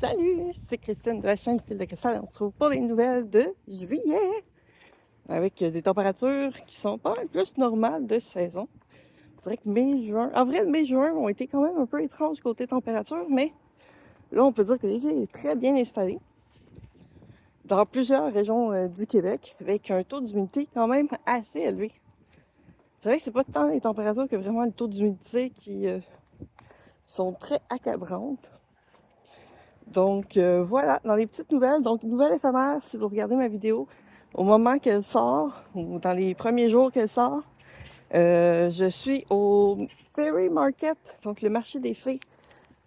Salut, c'est Christine de la chaîne Fil de Cristal. On se retrouve pour les nouvelles de juillet avec des températures qui sont pas mal plus normales de saison. Je dirais que mai-juin, avril, mai-juin ont été quand même un peu étranges côté température, mais là on peut dire que l'été est très bien installé dans plusieurs régions du Québec avec un taux d'humidité quand même assez élevé. Je dirais que c'est pas tant les températures que vraiment le taux d'humidité qui sont très accabrantes. Donc voilà, dans les petites nouvelles, donc nouvelle éphémère, si vous regardez ma vidéo, au moment qu'elle sort, ou dans les premiers jours qu'elle sort, je suis au Fairy Market, donc le marché des fées,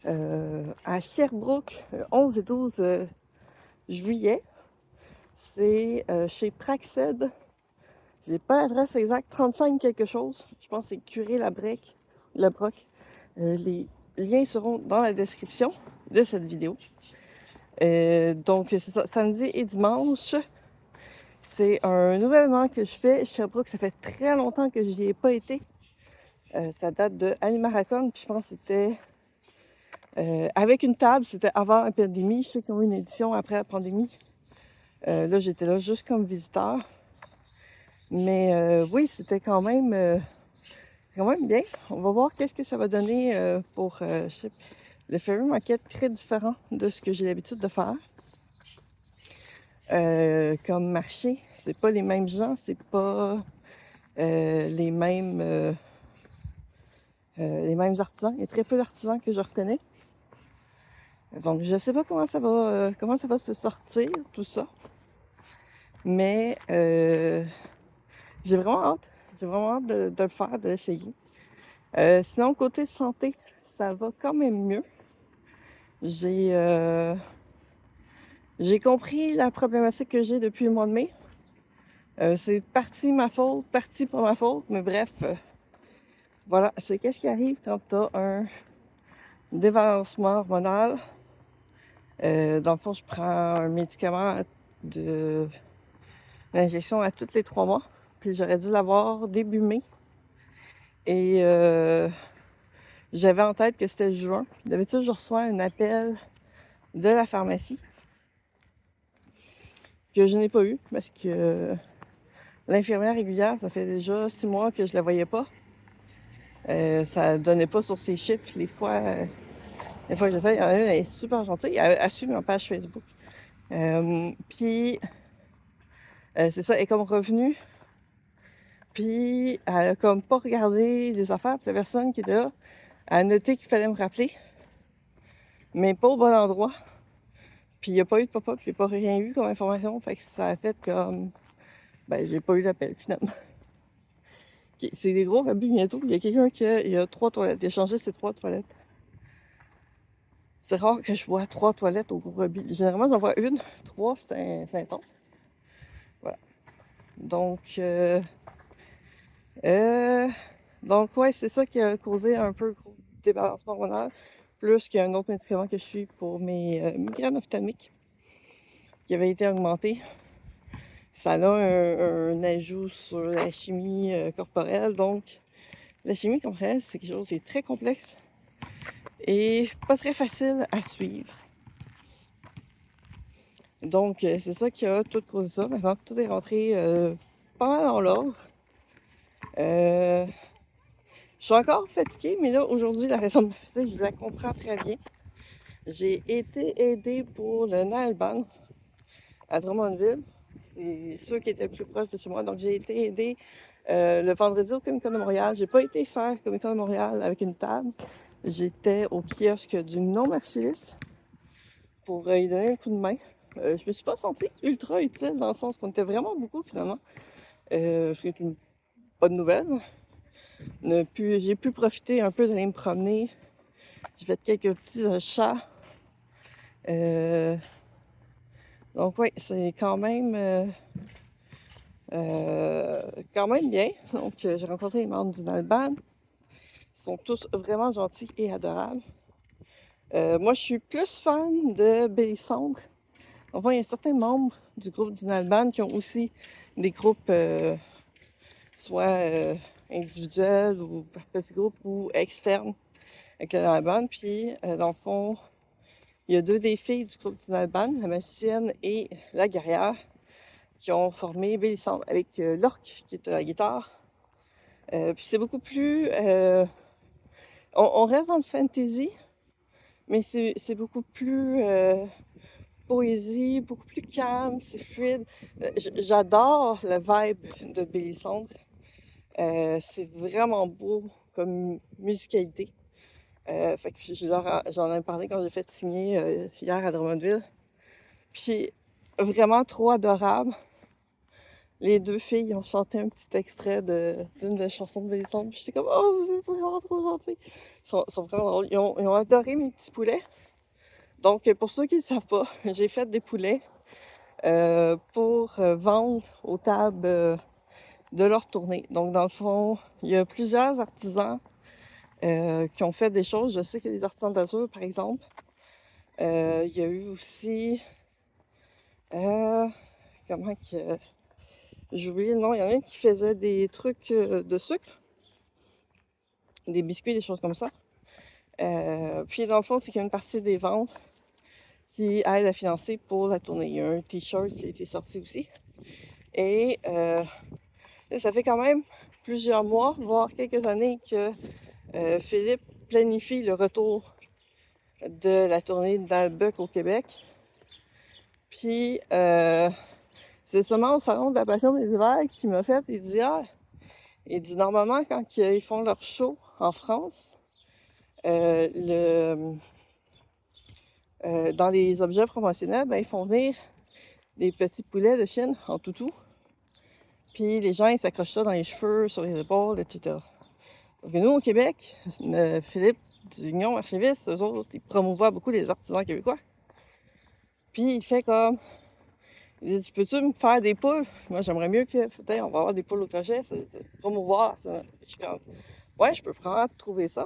à Sherbrooke, 11 et 12 juillet. C'est chez Praxed. J'ai pas l'adresse exacte, 35 quelque chose. Je pense que c'est Curé-la-Broc. Les liens seront dans la description de cette vidéo. Donc, c'est ça, samedi et dimanche. C'est un nouvellement que je fais. Sherbrooke, ça fait très longtemps que j'y ai pas été. Ça date de Animaracon, puis je pense que c'était avec une table, c'était avant la pandémie. Je sais qu'ils ont eu une édition après la pandémie. Là, j'étais là juste comme visiteur. Mais oui, c'était quand même bien. On va voir qu'est-ce que ça va donner pour le Fairy Market, très différent de ce que j'ai l'habitude de faire. Comme marché, c'est pas les mêmes gens, c'est pas les mêmes artisans. Il y a très peu d'artisans que je reconnais. Donc je sais pas comment ça va se sortir tout ça, mais j'ai vraiment hâte. J'ai vraiment hâte de le faire, de l'essayer. Sinon côté santé, ça va quand même mieux. J'ai compris la problématique que j'ai depuis le mois de mai. C'est partie ma faute, partie pas ma faute, mais bref. Voilà, c'est qu'est-ce qui arrive quand tu as un débalancement hormonal. Dans le fond, je prends un médicament de l'injection à tous les 3 mois. Puis j'aurais dû l'avoir début mai. Et j'avais en tête que c'était juin. D'habitude, je reçois un appel de la pharmacie que je n'ai pas eu parce que l'infirmière régulière, ça fait déjà 6 mois que je la voyais pas. Ça donnait pas sur ses chiffres. Les fois que j'ai fait, il y en a une, elle est super gentille. Elle suit ma page Facebook. Puis, c'est ça, elle est comme revenue. Puis, elle a comme pas regardé les affaires. Puis la personne qui était là, elle a noté qu'il fallait me rappeler. Mais pas au bon endroit. Puis, il n'y a pas eu de pop-up, il n'y a pas rien eu comme information. Fait que ça a fait comme... Ben, j'ai pas eu d'appel, finalement. C'est des gros rabais bientôt. Il y a quelqu'un qui a 3 toilettes. Il a changé ses 3 toilettes. C'est rare que je vois 3 toilettes au gros rabais. Généralement, j'en vois une. 3, c'est intense. Voilà. Donc, ouais, c'est ça qui a causé un peu gros débalancement hormonal. Plus qu'il y a un autre médicament que je suis pour mes migraines ophtalmiques qui avait été augmenté. Ça a un ajout sur la chimie corporelle. Donc, la chimie corporelle, c'est quelque chose qui est très complexe et pas très facile à suivre. Donc, c'est ça qui a tout causé ça. Maintenant, tout est rentré pas mal dans l'ordre. Je suis encore fatiguée, mais là, aujourd'hui, la raison de ma fatigue, je la comprends très bien. J'ai été aidée pour le Naelban à Drummondville. C'est ceux qui étaient plus proches de chez moi. Donc, j'ai été aidée le vendredi au Comic-Con de Montréal. J'ai pas été faire Comic-Con de Montréal avec une table. J'étais au kiosque du non-marchiliste pour y donner un coup de main. Je me suis pas sentie ultra utile dans le sens qu'on était vraiment beaucoup finalement. C'est une bonne nouvelle. J'ai pu profiter un peu d'aller me promener. J'ai fait quelques petits achats. Donc oui, c'est quand même bien. Donc j'ai rencontré les membres du Nalban. Ils sont tous vraiment gentils et adorables. Moi, je suis plus fan de Bélissandre. Enfin, il y a certains membres du groupe du Nalban qui ont aussi des groupes soit individuels ou par petits groupes ou externes avec le Nalban. Puis, dans le fond, il y a 2 des filles du groupe d'Inalban, la magicienne et la guerrière, qui ont formé Bélissandre avec l'orque qui est à la guitare. Puis c'est beaucoup plus... on reste dans le fantasy, mais c'est beaucoup plus poésie, beaucoup plus calme, c'est fluide. J'adore le vibe de Bélissandre. C'est vraiment beau comme musicalité. Fait que j'en ai parlé quand j'ai fait signer hier à Drummondville. Puis vraiment trop adorable. Les 2 filles ont chanté un petit extrait d'une des chansons de Bélissandre. Puis j'étais comme, oh, vous êtes vraiment trop gentils. Ils sont vraiment drôles. Ils ont adoré mes petits poulets. Donc, pour ceux qui ne le savent pas, j'ai fait des poulets pour vendre aux tables de leur tournée. Donc, dans le fond, il y a plusieurs artisans qui ont fait des choses. Je sais qu'il y a des artisans d'azur, par exemple. Il y a eu aussi... comment que... J'ai oublié le nom. Il y en a un qui faisait des trucs de sucre. Des biscuits, des choses comme ça. Puis, dans le fond, c'est qu'il y a une partie des ventes qui aide à financer pour la tournée. Il y a un t-shirt qui a été sorti aussi. Et ça fait quand même plusieurs mois, voire quelques années que Philippe planifie le retour de la tournée d'Albec au Québec. Puis c'est seulement au Salon de la Passion des Hivers qui m'a fait, il dit normalement quand ils font leur show en France, dans les objets promotionnels, ben, ils font venir des petits poulets de Chine en toutou. Puis les gens, ils s'accrochent ça dans les cheveux, sur les épaules, etc. Donc nous, au Québec, Philippe d'Union Archiviste, eux autres, ils promouvoient beaucoup les artisans québécois. Puis il fait comme... Il dit, peux-tu me faire des poules? Moi, j'aimerais mieux que... on va avoir des poules au crochet, c'est promouvoir. Ça. Je suis comme... Ouais, je peux probablement trouver ça.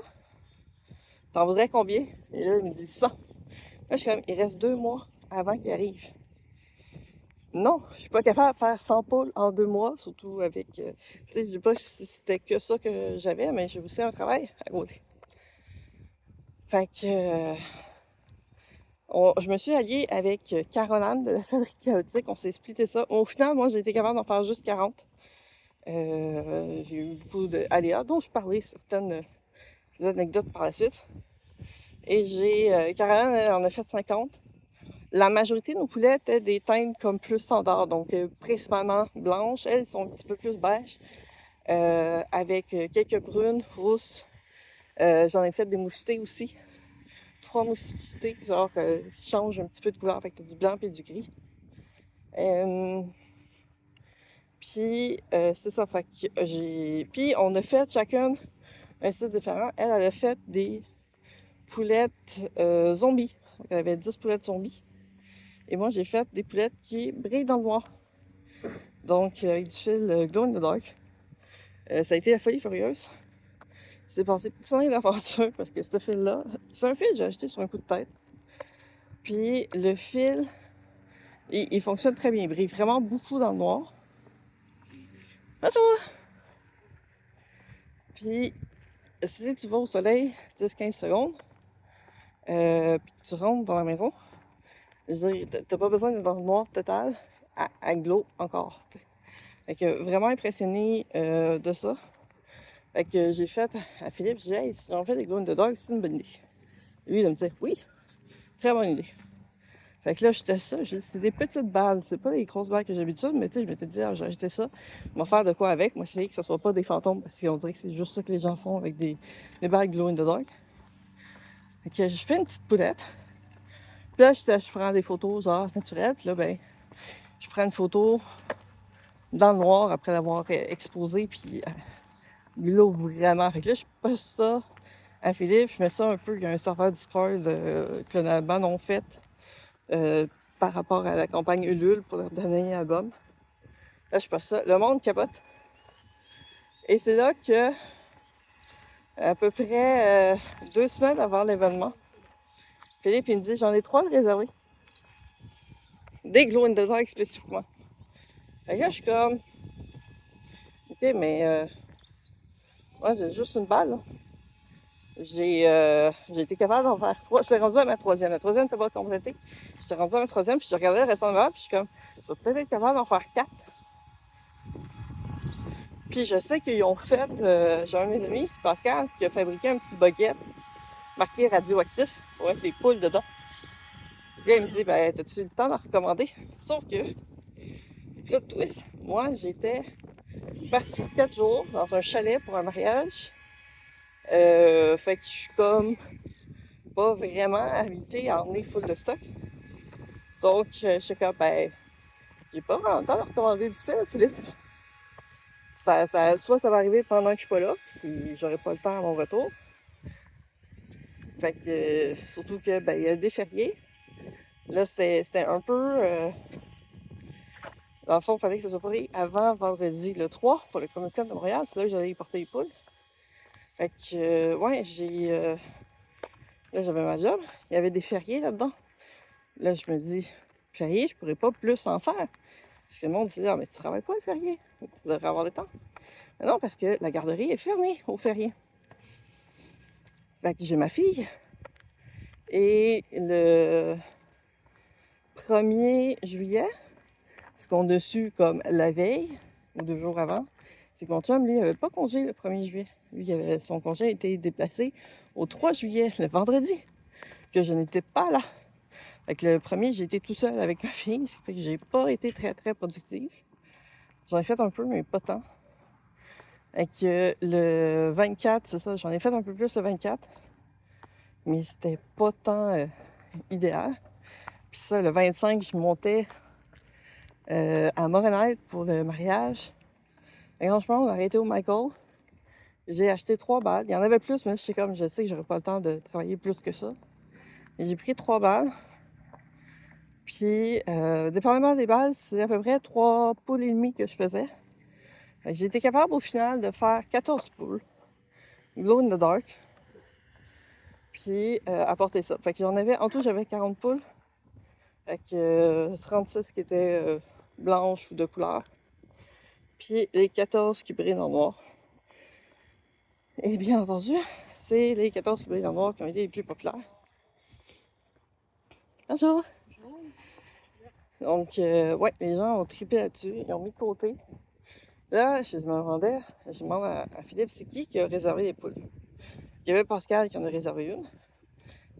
T'en voudrais combien? Et là, il me dit 100. Là, je suis comme... Il reste 2 mois avant qu'il arrive. Non, je suis pas capable de faire 100 poules en 2 mois, surtout avec... tu sais, je dis pas si c'était que ça que j'avais, mais j'ai aussi un travail à côté. Fait que... je me suis alliée avec Caroline de la Fabrique Chaotique, on s'est splitté ça. Au final, moi, j'ai été capable d'en faire juste 40. J'ai eu beaucoup d'aléas dont je parlais certaines anecdotes par la suite. Et Caroline, elle en a fait 50. La majorité de nos poulets étaient des teintes comme plus standards, donc principalement blanches. Elles sont un petit peu plus beige, avec quelques brunes, rousses. J'en ai fait des mouchetés aussi. 3 mouchetés, genre qui changent un petit peu de couleur, avec du blanc et du gris. Puis c'est ça, fait que Puis on a fait chacune un style différent. Elle a fait des poulettes zombies. Elle avait 10 poulettes zombies. Et moi, j'ai fait des poulettes qui brillent dans le noir. Donc, avec du fil glow in the dark. Ça a été la folie furieuse. C'est passé plein d'aventures parce que ce fil-là, c'est un fil que j'ai acheté sur un coup de tête. Puis le fil, il fonctionne très bien. Il brille vraiment beaucoup dans le noir. Bonjour! Puis, si tu vas au soleil 10-15 secondes, puis tu rentres dans la maison, je veux dire, t'as pas besoin d'être dans le noir total à glow encore. Fait que vraiment impressionné de ça. Fait que j'ai fait à Philippe, j'ai dit, hey, si on fait des glow in the dark, c'est une bonne idée. Et lui, il me dit, oui, très bonne idée. Fait que là, j'étais ça, c'est des petites balles, c'est pas des grosses balles que j'ai l'habitude, mais tu sais, je m'étais dit, j'ai acheté ça, on va faire de quoi avec. Moi, je sais que ce soit pas des fantômes, parce qu'on dirait que c'est juste ça que les gens font avec des balles glow in the dark. Fait que je fais une petite poulette. Puis là, je prends des photos genre naturelles, puis là, ben, je prends une photo dans le noir après l'avoir exposée, puis glow vraiment. Fait que là, je poste ça à Philippe, je mets ça un peu, il y a un serveur Discord que le band ont fait par rapport à la campagne Ulule pour leur dernier album. Là, je poste ça, le monde capote. Et c'est là que, à peu près 2 semaines avant l'événement, Philippe, il me dit, j'en ai 3 de réservés. Des glow in the dark spécifiquement. Fait que là, je suis comme, ok, mais moi, j'ai juste une balle, là. j'ai été capable d'en faire 3. J'étais rendue à ma troisième. La troisième n'était pas complétée. J'étais rendue à ma troisième, puis je regardais le restant de ma puis je suis comme, je vais peut-être être capable d'en faire 4. Puis je sais qu'ils ont fait, j'ai un de mes amis, Pascal, qui a fabriqué un petit bucket marqué radioactif pour mettre les poules dedans. Puis là, il me dit, ben, t'as-tu le temps d'en recommander? Sauf que, là, twist, moi, j'étais partie 4 jours dans un chalet pour un mariage. Fait que je suis comme pas vraiment habituée à emmener full de stock. Donc, je suis comme, ben, j'ai pas vraiment le temps de recommander du fait, Philippe. Soit ça va arriver pendant que je suis pas là, puis j'aurai pas le temps à mon retour. Fait que, surtout que, ben, il y a des fériés. Là, c'était un peu... dans le fond, il fallait que ça soit pris avant vendredi le 3 pour le Comic Con de Montréal. C'est là que j'allais y porter les poules. Fait que, ouais, là, j'avais ma job. Il y avait des fériés là-dedans. Là, je me dis, férié, je pourrais pas plus en faire. Parce que le monde dit, ah, mais tu travailles pas le férié. Tu devrais avoir le temps. Mais non, parce que la garderie est fermée au férié. Fait que j'ai ma fille. Et le 1er juillet, ce qu'on a su comme la veille, ou 2 jours avant, c'est que mon chum, lui, il n'avait pas congé le 1er juillet. Lui, son congé a été déplacé au 3 juillet, le vendredi, que je n'étais pas là. Fait que le 1er, j'ai été tout seul avec ma fille, ce qui fait que j'ai pas été très, très productive. J'en ai fait un peu, mais pas tant. Fait que le 24, c'est ça, j'en ai fait un peu plus le 24, mais c'était pas tant idéal. Puis ça, le 25, je montais à Montréal pour le mariage. Et franchement, on a arrêté au Michael. J'ai acheté 3 balles. Il y en avait plus, mais je sais que j'aurais pas le temps de travailler plus que ça. Et j'ai pris 3 balles. Puis, dépendamment des balles, c'est à peu près 3 poules et demie que je faisais. J'ai été capable au final de faire 14 poules. Glow in the dark. Puis, apporter ça. Fait que j'en avais, en tout, j'avais 40 poules. Fait que 36 qui étaient blanches ou de couleur. Puis les 14 qui brillent en noir. Et bien entendu, c'est les 14 qui brillent en noir qui ont été les plus populaires. Bonjour! Donc, ouais, les gens ont trippé là-dessus, ils ont mis de côté. Là, je demande à Philippe, c'est qui a réservé les poules? Il y avait Pascal qui en a réservé une.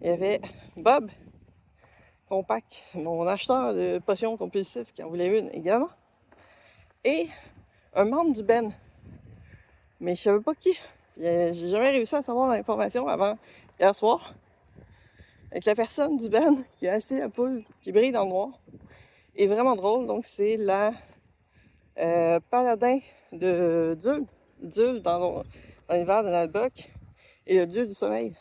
Il y avait Bob, Compact, mon acheteur de potions compulsifs qui en voulait une également. Et un membre du Ben. Mais je savais pas qui. J'ai jamais réussi à savoir l'information avant hier soir. Avec la personne du Ben qui a acheté la poule qui brille dans le noir. Est vraiment drôle. Donc, c'est la paladin de Dul. Dul dans l'univers de Nalbuck. Et le dieu du sommeil.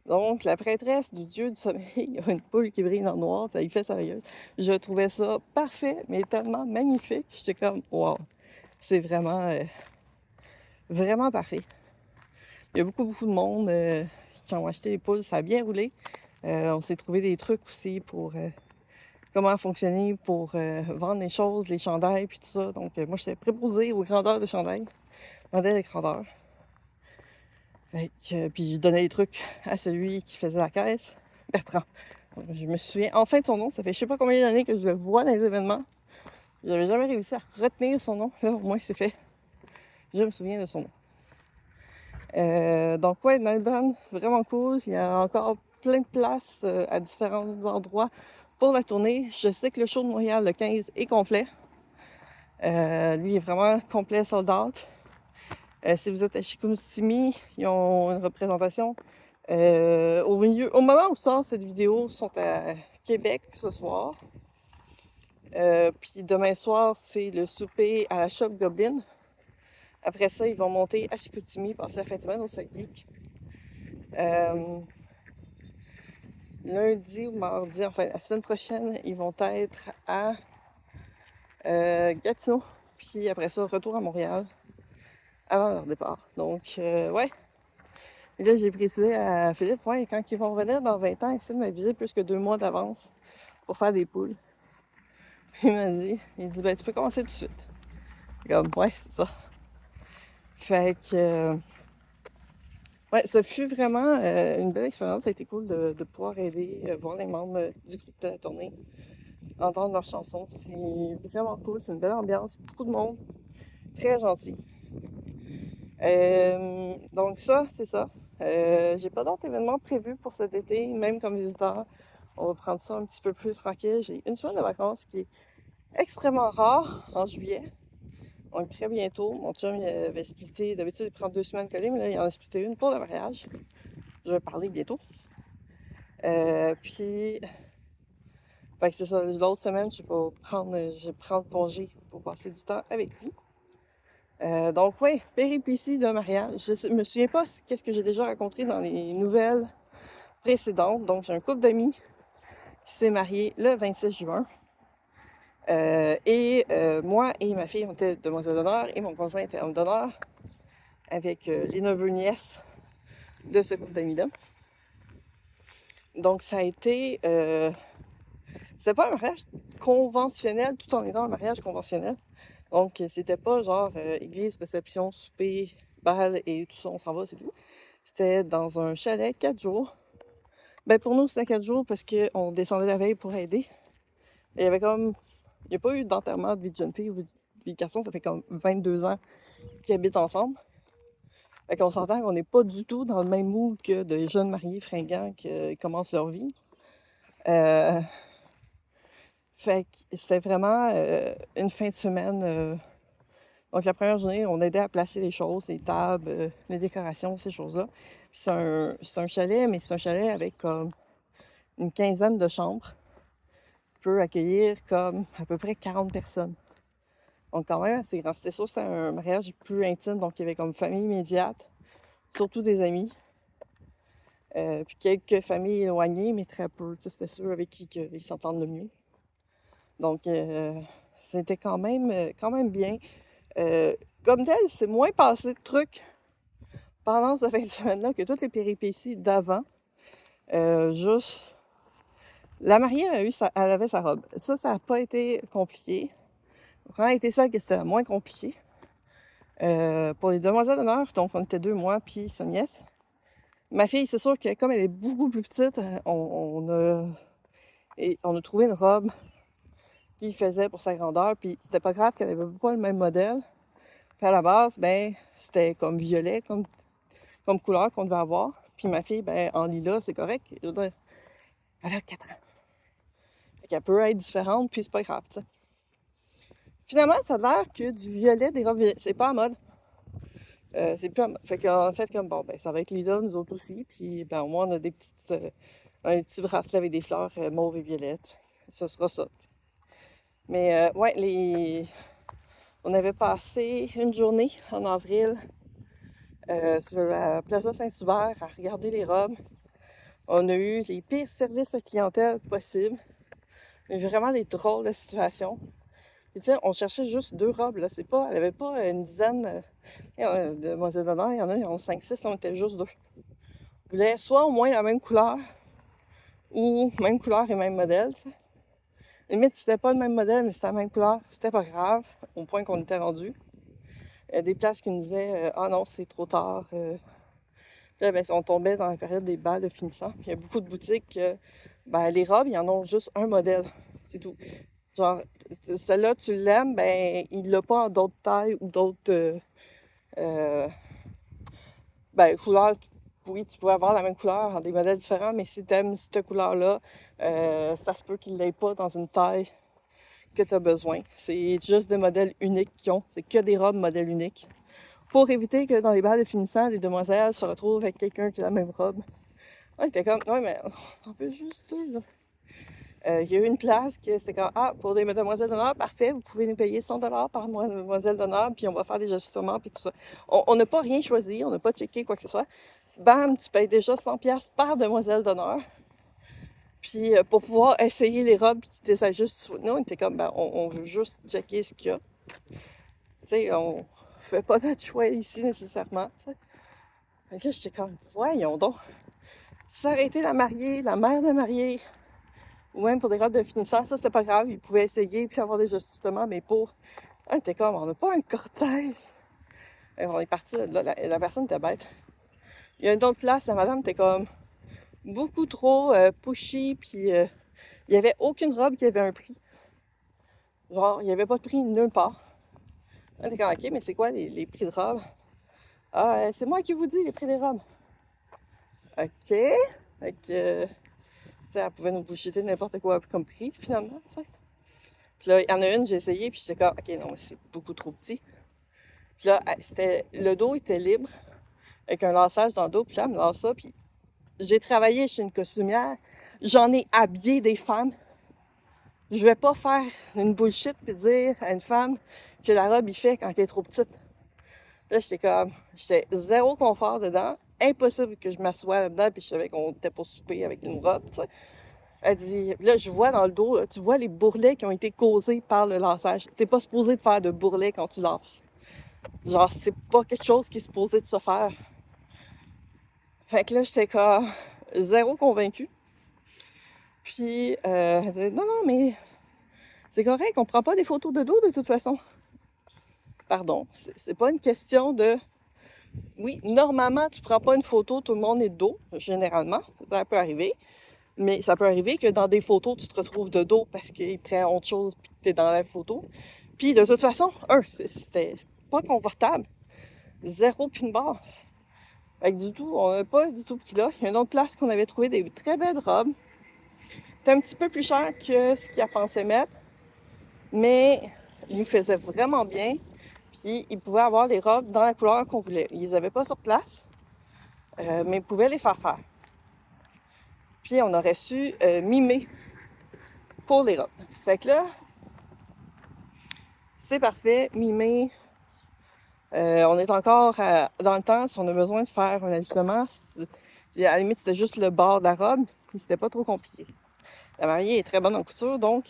Donc, la prêtresse du dieu du sommeil a une poule qui brille dans le noir. Ça lui fait sérieux. Je trouvais ça parfait, mais tellement magnifique. J'étais comme, wow. C'est vraiment, vraiment parfait. Il y a beaucoup de monde qui ont acheté les poules. Ça a bien roulé. On s'est trouvé des trucs aussi pour comment fonctionner pour vendre les choses, les chandails, puis tout ça. Donc, moi, j'étais préposée aux grandeurs de chandails. Je demandais les grandeurs. Fait que, puis je donnais les trucs à celui qui faisait la caisse, Bertrand. Donc, je me souviens enfin de son nom. Ça fait je sais pas combien d'années que je le vois dans les événements. J'avais jamais réussi à retenir son nom. Là, au moins, c'est fait. Je me souviens de son nom. Donc, ouais, Melbourne, vraiment cool. Il y a encore plein de places à différents endroits pour la tournée. Je sais que le show de Montréal, le 15, est complet. Lui est vraiment complet, sold out. Si vous êtes à Chicoutimi, ils ont une représentation. Au moment où sort cette vidéo, ils sont à Québec ce soir. Puis demain soir, c'est le souper à la Shop Goblin. Après ça, ils vont monter à Chicoutimi, passer la fin de semaine au Saguenay. Lundi ou mardi, enfin la semaine prochaine, ils vont être à Gatineau. Puis après ça, retour à Montréal avant leur départ. Donc, ouais. Et là, j'ai précisé à Philippe, ouais, quand ils vont revenir dans 20 ans, essayer de m'aviser plus que 2 mois d'avance pour faire des poules. Puis il dit, ben tu peux commencer tout de suite. Comme, ouais, c'est ça. Fait que, Ouais, ça fut vraiment une belle expérience. Ça a été cool de pouvoir aider, voir les membres du groupe de la tournée, entendre leurs chansons. C'est vraiment cool, c'est une belle ambiance, beaucoup de monde, très gentil. Donc ça, c'est ça. J'ai pas d'autres événements prévus pour cet été, même comme visiteur. On va prendre ça un petit peu plus tranquille. J'ai une semaine de vacances qui est extrêmement rare en juillet. Donc très bientôt. Mon chum il avait splitté, d'habitude il prend 2 semaines collées, mais là il en a splitté une pour le mariage. Je vais parler bientôt. Puis, fait que c'est ça, l'autre semaine, je vais prendre congé pour passer du temps avec lui. Donc, oui, péripétie de mariage. Je me souviens pas qu'est-ce que j'ai déjà raconté dans les nouvelles précédentes. Donc, j'ai un couple d'amis qui s'est marié le 26 juin. Moi et ma fille, on était demoiselle d'honneur et mon conjoint était homme d'honneur avec les neveux nièces de ce couple d'amis-là. Donc, ça a été... c'était pas un mariage conventionnel tout en étant un mariage conventionnel. Donc, c'était pas genre église, réception, souper, bal et tout ça, on s'en va, c'est tout. C'était dans un chalet, 4 jours. Ben, pour nous, c'était 4 jours parce qu'on descendait la veille pour aider. Et il y avait comme... Il n'y a pas eu d'enterrement de vie de jeune fille ou de vie de garçon, ça fait comme 22 ans qu'ils habitent ensemble. Fait qu'on s'entend qu'on n'est pas du tout dans le même mood que des jeunes mariés fringants qui commencent leur vie. Fait que c'était vraiment une fin de semaine. Donc la première journée, on aidait à placer les choses, les tables, les décorations, ces choses-là. Puis c'est un chalet, mais c'est un chalet avec comme une quinzaine de chambres. Qui peut accueillir comme à peu près 40 personnes. Donc quand même assez grand. C'était sûr que c'était un mariage plus intime, donc il y avait comme famille immédiate, surtout des amis. Puis quelques familles éloignées, mais très peu. C'était ceux avec qui ils s'entendent le mieux. Donc c'était quand même bien. Comme tel, c'est moins passé de trucs pendant cette fin de semaine-là que toutes les péripéties d'avant. Juste, la mariée elle avait sa robe. Ça n'a pas été compliqué. Vraiment été ça que c'était moins compliqué. Pour les demoiselles d'honneur, donc on était 2, moi puis sa nièce. Ma fille, c'est sûr que comme elle est beaucoup plus petite, on a trouvé une robe qui faisait pour sa grandeur, puis c'était pas grave qu'elle avait pas le même modèle. Puis à la base, ben, c'était comme violet, comme couleur qu'on devait avoir. Puis ma fille, ben, en lilas, c'est correct. Je veux dire, elle a 4 ans. Fait qu'elle peut être différente, puis c'est pas grave, tu sais. Finalement, ça a l'air que du violet, des robes violettes, c'est pas à mode. C'est plus à mode. Fait qu'en fait, comme bon, ben, ça va être lilas, nous autres aussi. Puis, ben, au moins, on a des petits bracelets avec des fleurs mauves et violettes. Ce sera ça. Mais, ouais, on avait passé une journée en avril sur la Plaza Saint-Hubert à regarder les robes. On a eu les pires services de clientèle possibles. Mais vraiment des drôles de situations. Puis tu sais, on cherchait juste 2 robes, là. C'est pas, elle avait pas une dizaine de demoiselles d'honneur. Il y en a, ils ont 5-6, on était juste 2. On voulait soit au moins la même couleur, ou même couleur et même modèle, tu sais. Limite, c'était pas le même modèle, mais c'était la même couleur, c'était pas grave, au point qu'on était rendu. Il y a des places qui nous disaient ah non, c'est trop tard. Là, ben, on tombait dans la période des bals de finissant. Puis il y a beaucoup de boutiques, ben, les robes, ils en ont juste un modèle. C'est tout. Genre, celle-là, tu l'aimes, ben, il l'a pas en d'autres tailles ou d'autres ben, couleurs. Oui, tu pouvais avoir la même couleur en des modèles différents, mais si tu aimes cette couleur-là, ça se peut qu'il ne l'ait pas dans une taille que tu as besoin. C'est juste des modèles uniques qu'ils ont. C'est que des robes modèles uniques. Pour éviter que dans les bals de finissant, les demoiselles se retrouvent avec quelqu'un qui a la même robe. On était comme, ouais, mais on veut juste 2, là. Il y a eu une classe qui c'était comme, ah, pour des demoiselles d'honneur, parfait, vous pouvez nous payer 100$ par demoiselle d'honneur, puis on va faire des ajustements, puis tout ça. On n'a pas rien choisi, on n'a pas checké quoi que ce soit. Bam, tu payes déjà 100$ par demoiselle d'honneur. Puis pour pouvoir essayer les robes, puis tu les ajustes. Nous, on était comme, ben, on veut juste checker ce qu'il y a. Tu sais, on fait pas notre choix ici nécessairement, tu sais. Fait que là, j'étais comme, voyons donc. Si ça aurait été la mariée, la mère de mariée, ou même pour des robes de finissant, ça, c'était pas grave. Ils pouvaient essayer puis avoir des ajustements, mais pour... on était comme, on n'a pas un cortège. Et on est parti, là, la personne était bête. Il y a une autre place, la madame était comme beaucoup trop pushy, puis il y avait aucune robe qui avait un prix. Genre, il n'y avait pas de prix nulle part. On était comme, ok, mais c'est quoi les prix de robe? Ah, c'est moi qui vous dis les prix des robes. Ok. Fait que, elle pouvait nous bullshiter n'importe quoi comme prix, finalement, t'sais. Puis là, il y en a une, j'ai essayé, puis j'étais comme, ok, non, c'est beaucoup trop petit. Puis là, le dos était libre, avec un laçage dans le dos, puis là, elle me lance ça, puis j'ai travaillé chez une costumière, j'en ai habillé des femmes. Je vais pas faire une bullshit puis dire à une femme que la robe il fait quand elle est trop petite. Là, j'étais zéro confort dedans. Impossible que je m'assoie là-dedans puis je savais qu'on était pour souper avec une robe, tu sais. Elle dit, là, je vois dans le dos, là, tu vois les bourrelets qui ont été causés par le laçage. T'es pas supposé de faire de bourrelets quand tu lâches. Genre, c'est pas quelque chose qui est supposé de se faire. Fait que là, j'étais comme zéro convaincue. Puis, elle dit, non, non, mais c'est correct, on prend pas des photos de dos de toute façon. Pardon, c'est pas une question de... Oui, normalement, tu prends pas une photo, tout le monde est de dos, généralement. Ça peut arriver. Mais ça peut arriver que dans des photos, tu te retrouves de dos parce qu'il prend autre chose puis que t'es dans la photo. Puis de toute façon, c'était pas confortable. Zéro pin barre. Fait que du tout, on n'a pas du tout pris là. Il y a une autre place qu'on avait trouvé des très belles robes. C'était un petit peu plus cher que ce qu'il a pensé mettre. Mais il nous faisait vraiment bien. Puis ils pouvaient avoir les robes dans la couleur qu'on voulait. Ils les avaient pas sur place, mais ils pouvaient les faire faire. Puis on aurait su mimer pour les robes. Fait que là, c'est parfait, mimer. On est encore dans le temps, si on a besoin de faire un ajustement. À la limite, c'était juste le bord de la robe, puis c'était pas trop compliqué. La mariée est très bonne en couture, donc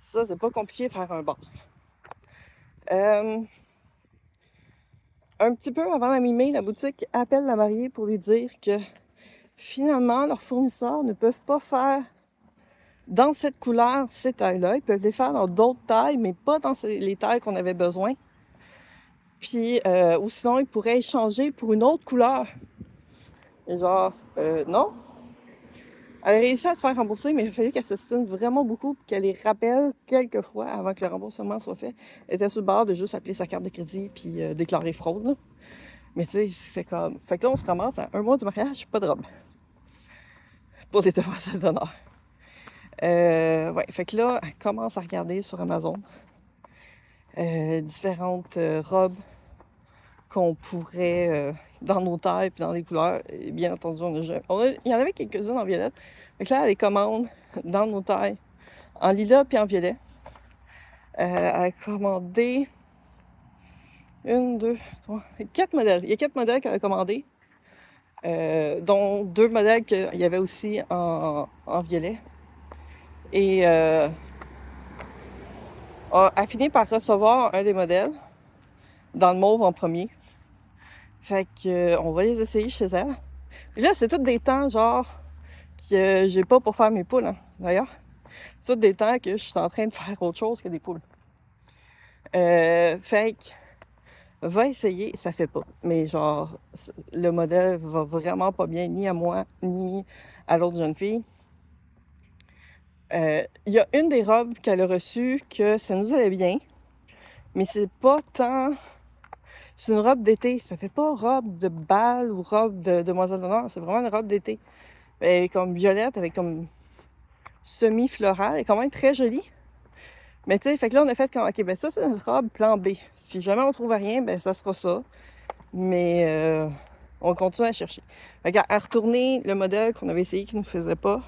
ça, c'est pas compliqué de faire un bord. Un petit peu avant la mimer, la boutique appelle la mariée pour lui dire que finalement, leurs fournisseurs ne peuvent pas faire dans cette couleur ces tailles-là. Ils peuvent les faire dans d'autres tailles, mais pas dans les tailles qu'on avait besoin. Puis, ou sinon, ils pourraient échanger pour une autre couleur. Et genre, non. Elle a réussi à se faire rembourser, mais il fallait qu'elle s'estime vraiment beaucoup et qu'elle les rappelle quelques fois avant que le remboursement soit fait. Elle était sur le bord de juste appeler sa carte de crédit puis déclarer fraude, là. Mais tu sais, c'est comme... Fait que là, on se ramasse à un mois du mariage, pas de robe. Pour les demoiselles d'honneur. Ouais, fait que là, elle commence à regarder sur Amazon différentes robes qu'on pourrait, dans nos tailles puis dans les couleurs. Et bien entendu, il y en avait quelques-unes en violette. Fait que là, elle les commande dans nos tailles, en lilas puis en violet. Elle a commandé 1, 2, 3, 4 modèles. Il y a 4 modèles qu'elle a commandés, dont 2 modèles qu'il y avait aussi en violet. Et elle a fini par recevoir un des modèles dans le mauve en premier. Fait que on va les essayer chez elle. Et là, c'est tous des temps genre que j'ai pas pour faire mes poules, hein, d'ailleurs. C'est tous des temps que je suis en train de faire autre chose que des poules. Fait que va essayer, ça fait pas. Mais genre, le modèle va vraiment pas bien, ni à moi, ni à l'autre jeune fille. Il y a une des robes qu'elle a reçues que ça nous allait bien, mais c'est pas tant... C'est une robe d'été, ça fait pas robe de bal ou robe de demoiselle d'honneur, c'est vraiment une robe d'été. Elle est comme violette avec comme semi-florale, elle est quand même très jolie. Mais tu sais, fait que là on a fait comme, ok, ben ça c'est notre robe plan B. Si jamais on trouve rien, ben ça sera ça. Mais on continue à chercher. Fait qu'elle a retourné le modèle qu'on avait essayé qui ne nous faisait pas.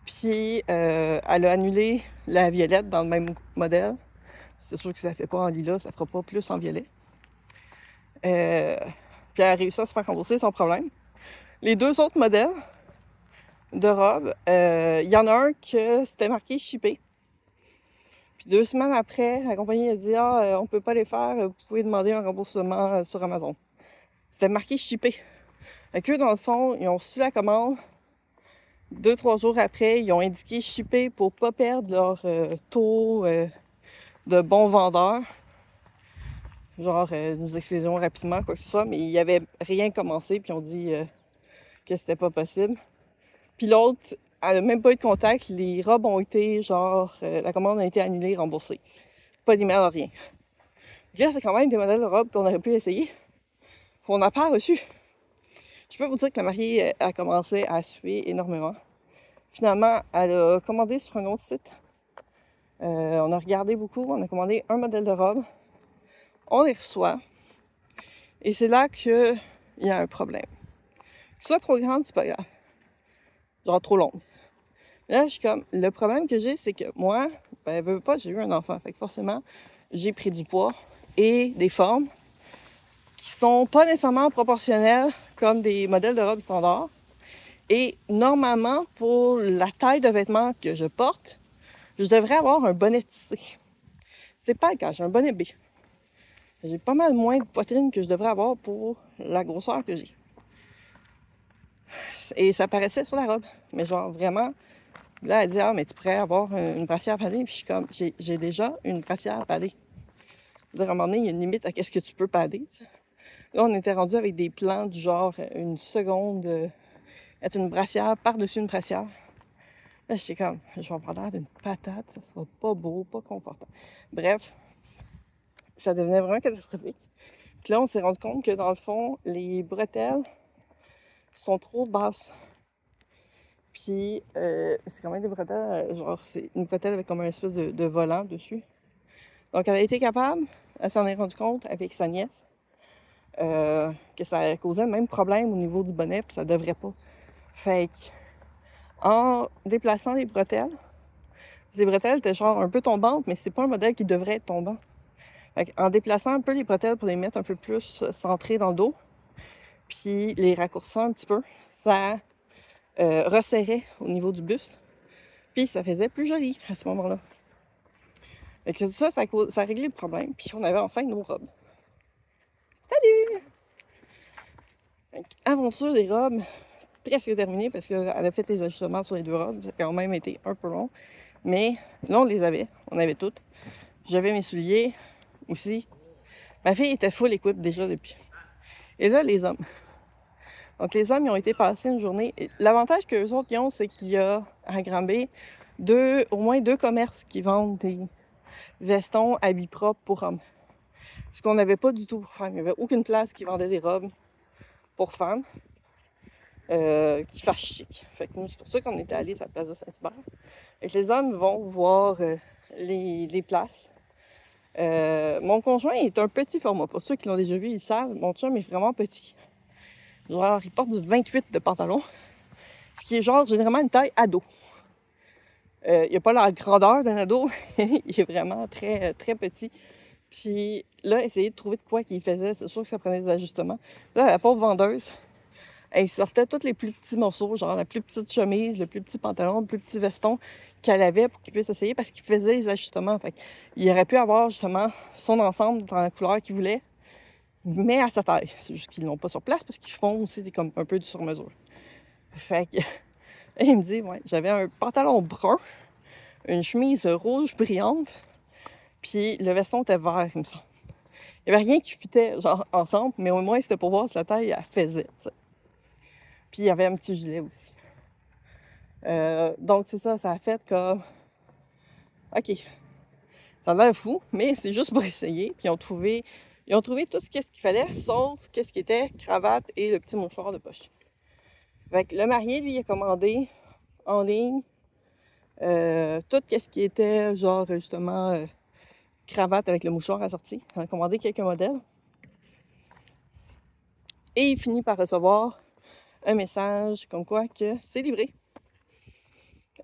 Puis elle a annulé la violette dans le même modèle. C'est sûr que ça fait pas en lilas, ça fera pas plus en violet. Puis elle a réussi à se faire rembourser sans problème. Les 2 autres modèles de robes, il y en a un que c'était marqué shippé. Puis 2 semaines après, la compagnie a dit on peut pas les faire, vous pouvez demander un remboursement sur Amazon. C'était marqué shippé. Fait qu'eux, dans le fond, ils ont reçu la commande. 2-3 jours après, ils ont indiqué shippé pour pas perdre leur taux de bons vendeurs. nous expédions rapidement, quoi que ce soit, mais il n'y avait rien commencé, puis on dit que c'était pas possible. Puis l'autre, elle n'a même pas eu de contact, les robes ont été, la commande a été annulée, remboursée. Pas d'email, rien. Puis là, c'est quand même des modèles de robes qu'on aurait pu essayer. On n'a pas reçu. Je peux vous dire que la mariée a commencé à suer énormément. Finalement, elle a commandé sur un autre site. On a regardé beaucoup, on a commandé un modèle de robe. On les reçoit. Et c'est là qu'il y a un problème. Que soit trop grande, c'est pas grave. Genre trop longue. Là, je suis comme, le problème que j'ai, c'est que moi, veux pas, j'ai eu un enfant. Fait que forcément, j'ai pris du poids et des formes qui sont pas nécessairement proportionnelles comme des modèles de robes standards. Et normalement, pour la taille de vêtements que je porte, je devrais avoir un bonnet tissé. C'est pas le cas, j'ai un bonnet B. J'ai pas mal moins de poitrine que je devrais avoir pour la grosseur que j'ai. Et ça paraissait sur la robe. Mais genre vraiment, là, elle dit, ah, mais tu pourrais avoir une brassière padée. Puis je suis comme, j'ai déjà une brassière padée. À un moment donné, il y a une limite à qu'est-ce que tu peux pader. Là, on était rendu avec des plans du genre une seconde, être une brassière par-dessus une brassière. Là, j'étais comme, je vais avoir l'air d'une patate, ça sera pas beau, pas confortable. Bref, ça devenait vraiment catastrophique. Puis là, on s'est rendu compte que dans le fond, les bretelles sont trop basses. Puis, c'est quand même des bretelles, c'est une bretelle avec comme un espèce de volant dessus. Donc, elle a été capable, elle s'en est rendue compte avec sa nièce, que ça causait le même problème au niveau du bonnet, puis ça devrait pas. Fait que, en déplaçant les bretelles étaient genre un peu tombantes, mais c'est pas un modèle qui devrait être tombant. Fait en déplaçant un peu les bretelles pour les mettre un peu plus centrées dans le dos, puis les raccourcissant un petit peu, ça resserrait au niveau du buste, puis ça faisait plus joli à ce moment-là. Fait que ça a réglé le problème, puis on avait enfin nos robes. Salut! Fait aventure des robes presque terminée parce qu'elle a fait les ajustements sur les deux robes, ça a quand même été un peu long, mais là on les avait, on avait toutes. J'avais mes souliers aussi. Ma fille était full équipe déjà depuis. Et là, les hommes. Donc, les hommes, ils ont été passés une journée. L'avantage qu'eux autres, ils ont, c'est qu'il y a à Granby au moins deux commerces qui vendent des vestons, habits propres pour hommes. Ce qu'on n'avait pas du tout pour femmes. Il n'y avait aucune place qui vendait des robes pour femmes qui fassent chic. Fait que nous, c'est pour ça qu'on était allés à la place de Saint-Hubert. Et que les hommes vont voir les places. Mon conjoint est un petit format. Pour ceux qui l'ont déjà vu, ils savent. Mon chum est vraiment petit. Genre, il porte du 28 de pantalon. Ce qui est genre généralement une taille ado. Il n'a pas la grandeur d'un ado. Il est vraiment très, très petit. Puis là, essayer de trouver de quoi qu'il faisait, c'est sûr que ça prenait des ajustements. Là, la pauvre vendeuse, elle sortait tous les plus petits morceaux, genre la plus petite chemise, le plus petit pantalon, le plus petit veston qu'elle avait pour qu'il puisse essayer parce qu'il faisait les ajustements. Fait il aurait pu avoir justement son ensemble dans la couleur qu'il voulait, mais à sa taille. C'est juste qu'ils l'ont pas sur place parce qu'ils font aussi comme un peu du sur-mesure. Fait que, il me dit, ouais, j'avais un pantalon brun, une chemise rouge brillante, puis le veston était vert, il me semble. Il n'y avait rien qui fitait, genre, ensemble, mais au moins, c'était pour voir si la taille, elle faisait, t'sais. Puis il y avait un petit gilet aussi. Donc, c'est ça, ça a fait comme... OK, ça a l'air fou, mais c'est juste pour essayer. Puis ils ont trouvé tout ce qu'il fallait, sauf qu'est-ce qui était cravate et le petit mouchoir de poche. Fait que le marié, lui, il a commandé en ligne tout ce qui était, genre, justement, cravate avec le mouchoir assorti. Il a commandé quelques modèles. Et il finit par recevoir un message comme quoi que c'est livré.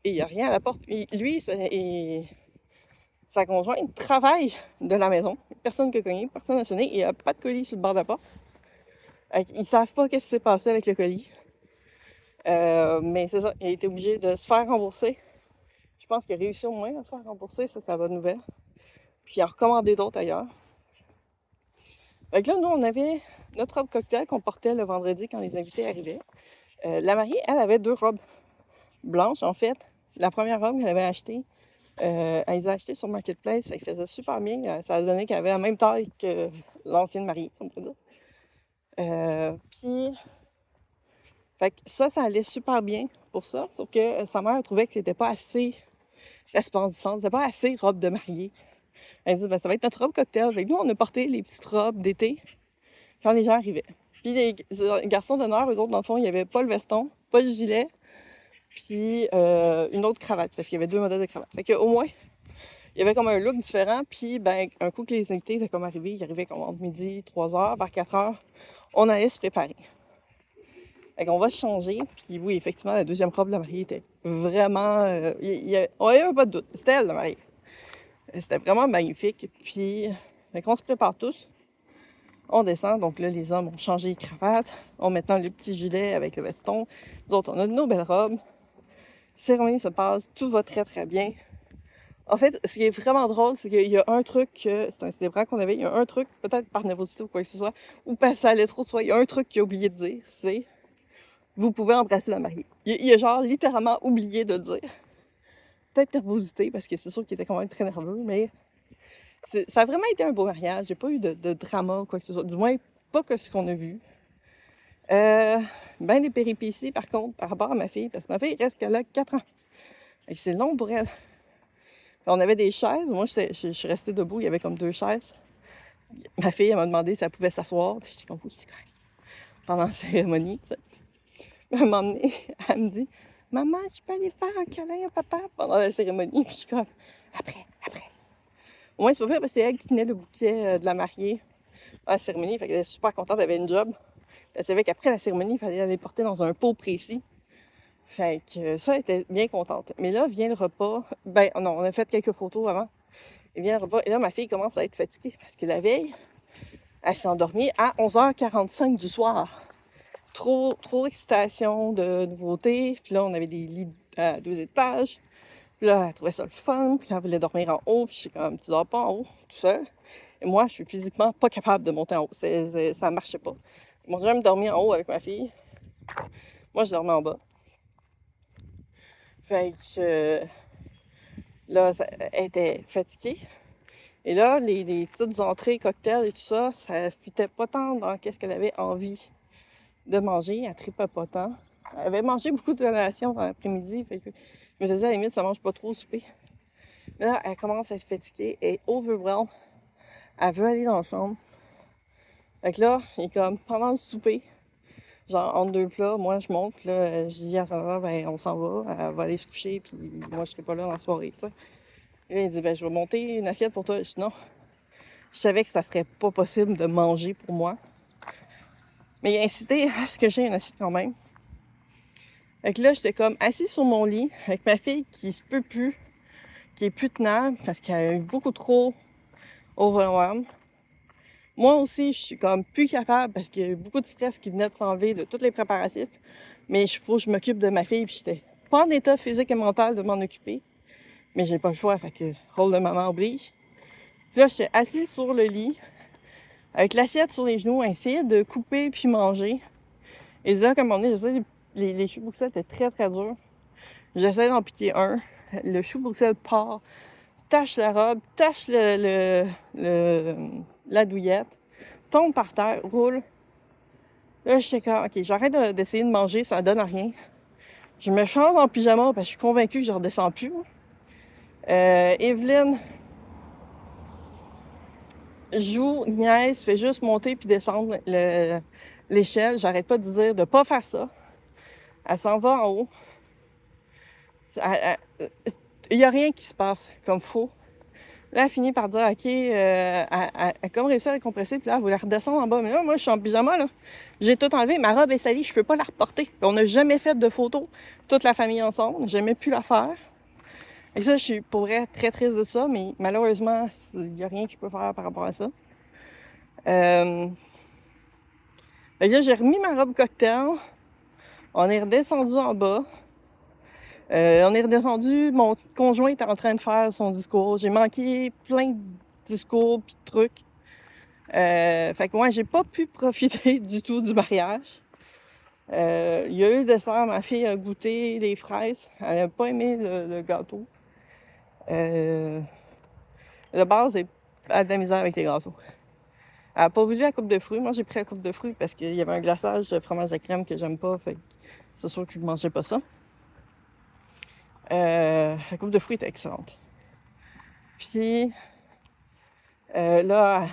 Et il n'y a rien à la porte. Lui, sa conjointe travaille de la maison. Personne ne cogné, personne n'a sonné. Il n'y a pas de colis sur le bord de la porte. Ils ne savent pas ce qui s'est passé avec le colis. Mais c'est ça, il a été obligé de se faire rembourser. Je pense qu'il a réussi au moins à se faire rembourser, ça c'est la bonne nouvelle. Puis il a recommandé d'autres ailleurs. Fait que là, nous, on avait notre robe cocktail qu'on portait le vendredi quand les invités arrivaient. La mariée, elle avait deux robes blanches, en fait. La première robe qu'elle avait achetée, Elle les a achetés sur Marketplace, ça faisait super bien. Ça a donné qu'elle avait la même taille que l'ancienne mariée, si on peut dire. Puis, fait que ça allait super bien pour ça. Sauf que sa mère trouvait qu'elle n'était pas assez resplendissante, c'était pas assez robe de mariée. Elle dit, ben, ça va être notre robe cocktail. Fait que nous, on a porté les petites robes d'été quand les gens arrivaient. Puis les garçons d'honneur, eux autres, dans le fond, il n'y avait pas le veston, pas le gilet, puis une autre cravate, parce qu'il y avait 2 modèles de cravate. Fait qu'au moins, il y avait comme un look différent, puis ben, un coup que les invités étaient comme arrivés, ils arrivaient comme entre midi, 3 heures, vers 4 heures, on allait se préparer. Fait qu'on va se changer, puis oui, effectivement, la deuxième robe de la mariée était vraiment... on n'avait pas de doute, c'était elle, la mariée. C'était vraiment magnifique, puis fait qu'on se prépare tous. On descend, donc là, les hommes ont changé les cravates, ont maintenant le petit gilet avec le veston. Nous autres, on a nos belles robes. La cérémonie se passe, tout va très, très bien. En fait, ce qui est vraiment drôle, c'est qu'il y a un truc, c'est un célébrant qu'on avait, il y a un truc, peut-être par nervosité ou quoi que ce soit, ou parce que ça allait trop de soi, il y a un truc qu'il a oublié de dire, c'est « Vous pouvez embrasser la mariée ». Il a genre littéralement oublié de le dire. Peut-être nervosité, parce que c'est sûr qu'il était quand même très nerveux, mais ça a vraiment été un beau mariage. J'ai pas eu de drama ou quoi que ce soit, du moins pas que ce qu'on a vu. Ben des péripéties, par contre, par rapport à ma fille, parce que ma fille reste qu'elle a 4 ans. Et c'est long pour elle. On avait des chaises. Moi, je suis restée debout. Il y avait comme 2 chaises. Ma fille, elle m'a demandé si elle pouvait s'asseoir. J'étais comme, oui, c'est correct. Pendant la cérémonie, tu sais. À un moment donné, elle me dit, maman, je peux aller faire un câlin à papa pendant la cérémonie. Puis je suis comme, après. Au moins, c'est pas vrai parce que c'est elle qui tenait le bouquet de la mariée à la cérémonie. Fait qu'elle était super contente, elle avait une job. Elle savait qu'après la cérémonie, il fallait aller porter dans un pot précis. Fait que ça, elle était bien contente. Mais là, vient le repas. Ben non, on a fait quelques photos avant. Et vient le repas. Et là, ma fille commence à être fatiguée parce que la veille, elle s'est endormie à 11h45 du soir. Trop excitation de nouveautés. Puis là, on avait des lits à 2 étages. Puis là, elle trouvait ça le fun. Puis elle voulait dormir en haut. Puis je suis comme, tu dors pas en haut, tout seul. Et moi, je suis physiquement pas capable de monter en haut. Ça marchait pas. Mon j'aime dormir en haut avec ma fille. Moi, je dormais en bas. Fait que là, elle était fatiguée. Et là, les petites entrées, cocktails et tout ça, ça fitait pas tant dans qu'est-ce qu'elle avait envie de manger. Elle tripait pas tant. Elle avait mangé beaucoup de collations dans l'après-midi. Fait que je me disais, à la limite, ça mange pas trop au souper. Là, elle commence à être fatiguée et overwhelmed. Elle veut aller dans la chambre. Fait que là, il est comme, pendant le souper, genre entre 2 plats, moi je monte, puis là, je dis à Sarah, ben on s'en va, elle va aller se coucher, puis moi je serai pas là dans la soirée, tu sais. Et là, il dit, ben je vais monter une assiette pour toi. Je dis non. Je savais que ça serait pas possible de manger pour moi. Mais il a incité à ce que j'aie une assiette quand même. Fait que là, j'étais comme assise sur mon lit avec ma fille qui se peut plus, qui est plus tenable parce qu'elle a eu beaucoup trop overwhelmed. Moi aussi, je suis comme plus capable parce qu'il y a eu beaucoup de stress qui venait de s'enlever de tous les préparatifs. Mais il faut que je m'occupe de ma fille, puis j'étais pas en état physique et mental de m'en occuper. Mais j'ai pas le choix, fait que rôle de maman oblige. Puis là, j'étais assise sur le lit, avec l'assiette sur les genoux, à essayer de couper puis manger. Et là, comme on est, je sais, les choux Bruxelles étaient très très durs. J'essaie d'en piquer un. Le chou Bruxelles part, tache la robe, tache la douillette, tombe par terre, roule. Là, je sais comme, ok, j'arrête d'essayer de manger, ça donne rien. Je me change en pyjama parce que je suis convaincue que je redescends plus. Evelyne joue, niaise, fait juste monter puis descendre l'échelle. J'arrête pas de dire de pas faire ça. Elle s'en va en haut. Il n'y a rien qui se passe comme faux. Là, elle finit par dire, OK, elle a comme réussi à la compresser, puis là, elle voulait redescendre en bas. Mais là, moi, je suis en pyjama, là. J'ai tout enlevé. Ma robe est salie, je peux pas la reporter. Puis on n'a jamais fait de photos, toute la famille ensemble. J'ai jamais pu la faire. Et ça, je suis pour vrai très triste de ça, mais malheureusement, il n'y a rien que je peux faire par rapport à ça. Fait que là, j'ai remis ma robe cocktail. On est redescendu en bas. On est redescendu, mon conjoint était en train de faire son discours. J'ai manqué plein de discours pis de trucs. Fait que moi, j'ai pas pu profiter du tout du mariage. Il y a eu le dessert, ma fille a goûté les fraises. Elle n'a pas aimé le gâteau. De base, elle a de la misère avec les gâteaux. Elle n'a pas voulu la coupe de fruits. Moi, j'ai pris la coupe de fruits parce qu'il y avait un glaçage de fromage à crème que j'aime pas. Fait que c'est sûr que je ne mangeais pas ça. La coupe de fruits était excellente. Puis là,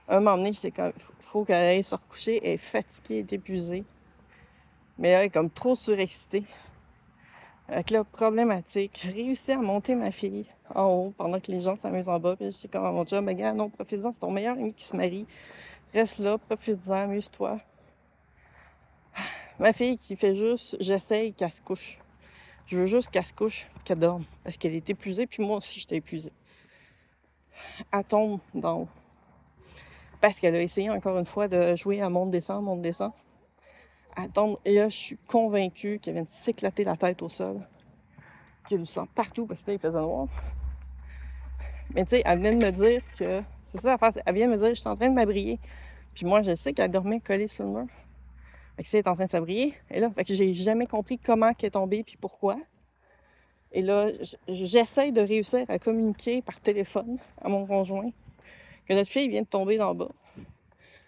un moment donné, j'étais comme, faut qu'elle aille se recoucher. Elle est fatiguée, elle est épuisée. Mais elle est comme trop surexcitée. Avec là, problématique. J'ai réussi à monter ma fille en haut pendant que les gens s'amusent en bas. Puis j'étais comme à mon job, mais gars, non, profite-en, c'est ton meilleur ami qui se marie. Reste là, profite-en, amuse-toi. Ma fille qui fait juste, j'essaye qu'elle se couche. Je veux juste qu'elle se couche, qu'elle dorme. Parce qu'elle est épuisée, puis moi aussi, j'étais épuisée. Elle tombe d'en haut. Parce qu'elle a essayé encore une fois de jouer à monte-descend, monte-descend. Elle tombe, et là, je suis convaincue qu'elle vient de s'éclater la tête au sol. Qu'il y a du sang partout, parce que là, il faisait noir. Mais tu sais, elle venait de me dire que... C'est ça l'affaire, elle vient de me dire, je suis en train de m'abrier. Puis moi, je sais qu'elle dormait collée sur le mur. Fait que si elle est en train de s'abrier, et là, fait que j'ai jamais compris comment elle est tombée, puis pourquoi. Et là, j'essaie de réussir à communiquer par téléphone à mon conjoint que notre fille vient de tomber d'en bas.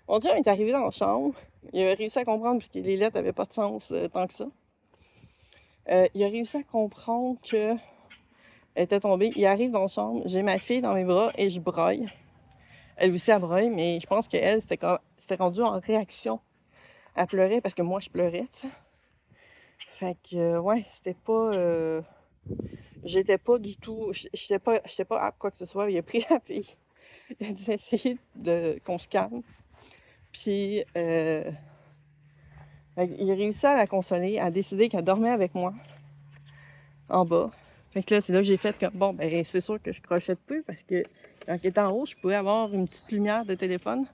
Mon Dieu, est arrivé dans la chambre. Il a réussi à comprendre, puisque les lettres n'avaient pas de sens tant que ça. Il a réussi à comprendre qu'elle était tombée. Il arrive dans la chambre, j'ai ma fille dans mes bras et je broille. Elle aussi, elle broille, mais je pense qu'elle, c'était rendu en réaction. Elle pleurait parce que moi, je pleurais, tu sais. Fait que, ouais, c'était pas... j'étais pas du tout... J'étais pas apte quoi que ce soit. Il a pris la fille. Il a dit essayer qu'on se calme. Puis, il a réussi à la consoler, à décider qu'elle dormait avec moi en bas. Fait que là, c'est là que j'ai fait comme, bon, ben c'est sûr que je crochette peu parce que quand elle était en haut, je pouvais avoir une petite lumière de téléphone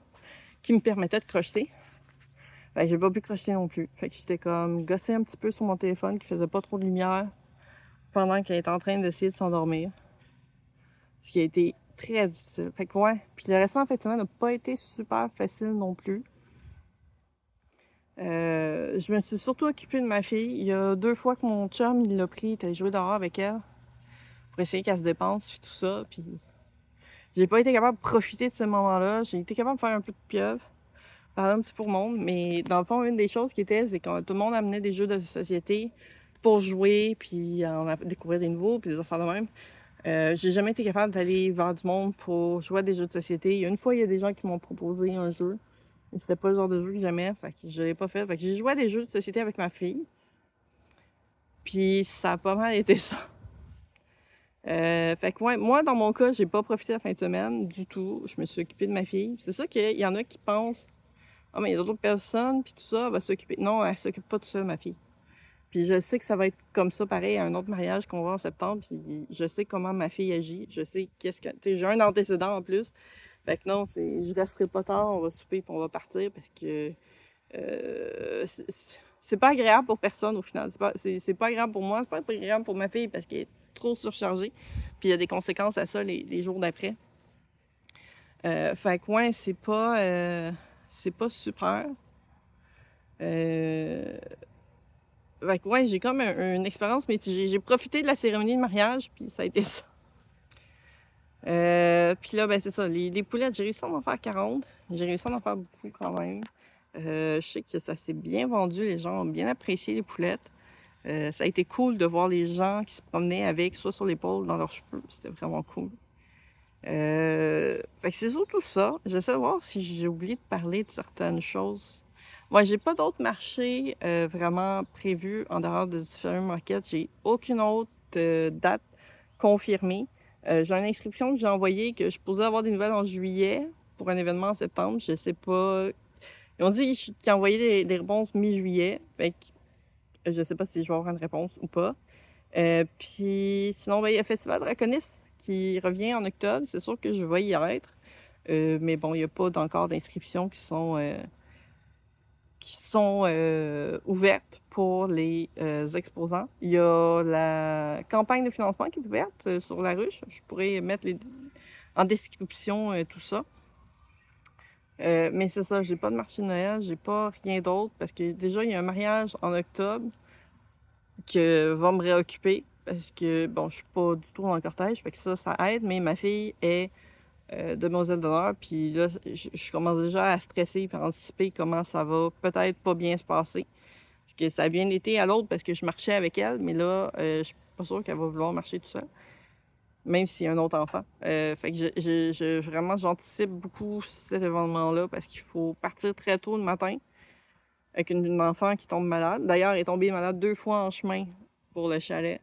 qui me permettait de crocheter. Ben, j'ai pas pu crocheter non plus. Fait que j'étais comme gossée un petit peu sur mon téléphone qui faisait pas trop de lumière pendant qu'elle était en train d'essayer de s'endormir. Ce qui a été très difficile. Fait que ouais. Puis le restant en fait de semaine n'a pas été super facile non plus. Je me suis surtout occupée de ma fille. Il y a 2 fois que mon chum, il l'a pris, il était joué dehors avec elle pour essayer qu'elle se dépense, puis tout ça. Puis j'ai pas été capable de profiter de ce moment-là. J'ai été capable de faire un peu de pieuvre, parler un petit peu au monde. Mais dans le fond, une des choses qui était, c'est que tout le monde amenait des jeux de société pour jouer, puis en découvrir des nouveaux, puis des affaires de même. J'ai jamais été capable d'aller vers du monde pour jouer à des jeux de société. Il y a une fois, il y a des gens qui m'ont proposé un jeu. Mais c'était pas le genre de jeu que j'aimais, fait que je l'ai pas fait. Fait que j'ai joué à des jeux de société avec ma fille. Puis ça a pas mal été ça. Fait que ouais, moi, dans mon cas, j'ai pas profité de la fin de semaine du tout. Je me suis occupée de ma fille. C'est ça qu'il y en a qui pensent, ah, mais il y a d'autres personnes, puis tout ça, elle va s'occuper. Non, elle s'occupe pas tout seule, ma fille. Puis je sais que ça va être comme ça, pareil, à un autre mariage qu'on va en septembre. Puis je sais comment ma fille agit. Je sais qu'est-ce que... Tu sais, j'ai un antécédent en plus. Fait que non, je resterai pas tard, on va souper puis on va partir parce que c'est pas agréable pour personne au final. C'est pas agréable pour moi, c'est pas agréable pour ma fille parce qu'elle est trop surchargée. Puis il y a des conséquences à ça les jours d'après. Fait que ouais, c'est pas super. Fait que ouais, j'ai comme une expérience mitigée. J'ai profité de la cérémonie de mariage, puis ça a été ça. Puis là, ben c'est ça, les poulettes, j'ai réussi à en faire 40. J'ai réussi à en faire beaucoup quand même. Je sais que ça s'est bien vendu, les gens ont bien apprécié les poulettes. Ça a été cool de voir les gens qui se promenaient avec, soit sur l'épaule, dans leurs cheveux. C'était vraiment cool. Fait que c'est surtout ça. J'essaie de voir si j'ai oublié de parler de certaines choses. Moi, j'ai pas d'autres marchés vraiment prévus en dehors de différents markets. J'ai aucune autre date confirmée. J'ai une inscription que j'ai envoyée que je posais avoir des nouvelles en juillet pour un événement en septembre. Je sais pas. Ils ont dit qu'ils envoyaient des réponses mi-juillet. Fait que je sais pas si je vais avoir une réponse ou pas. Puis sinon, ben, il y a le Festival Draconis qui revient en octobre. C'est sûr que je vais y être. Mais bon, il n'y a pas encore d'inscriptions qui sont ouvertes pour les exposants. Il y a la campagne de financement qui est ouverte sur la ruche. Je pourrais mettre en description tout ça. Mais c'est ça, j'ai pas de marché de Noël, j'ai pas rien d'autre parce que déjà, il y a un mariage en octobre qui va me réoccuper. parce que, bon, je suis pas du tout dans le cortège, fait que ça aide, mais ma fille est demoiselle d'honneur, puis là, je commence déjà à stresser et à anticiper comment ça va peut-être pas bien se passer. Parce que ça a bien été à l'autre parce que je marchais avec elle, mais là, je suis pas sûre qu'elle va vouloir marcher toute seule, même s'il y a un autre enfant. Fait que vraiment, j'anticipe beaucoup cet événement-là parce qu'il faut partir très tôt le matin avec une enfant qui tombe malade. D'ailleurs, elle est tombée malade 2 fois en chemin pour le chalet.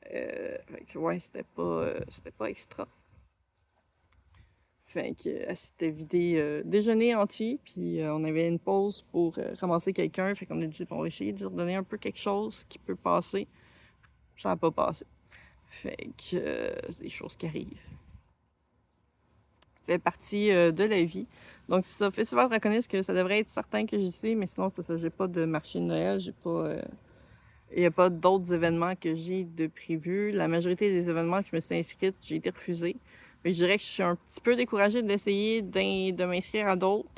Fait que ouais, c'était pas extra. Fait que elle s'était vidée déjeuner entier, puis on avait une pause pour ramasser quelqu'un. Fait qu'on a dit, on va essayer de lui redonner un peu quelque chose qui peut passer. Ça n'a pas passé. Fait que c'est des choses qui arrivent. Fait partie de la vie. Donc, c'est ça. Festival Draconis, que ça devrait être certain que j'y suis, mais sinon, c'est ça. J'ai pas de marché de Noël. J'ai pas. Il n'y a pas d'autres événements que j'ai de prévus. La majorité des événements que je me suis inscrite, j'ai été refusée. Mais je dirais que je suis un petit peu découragée d'essayer de m'inscrire à d'autres.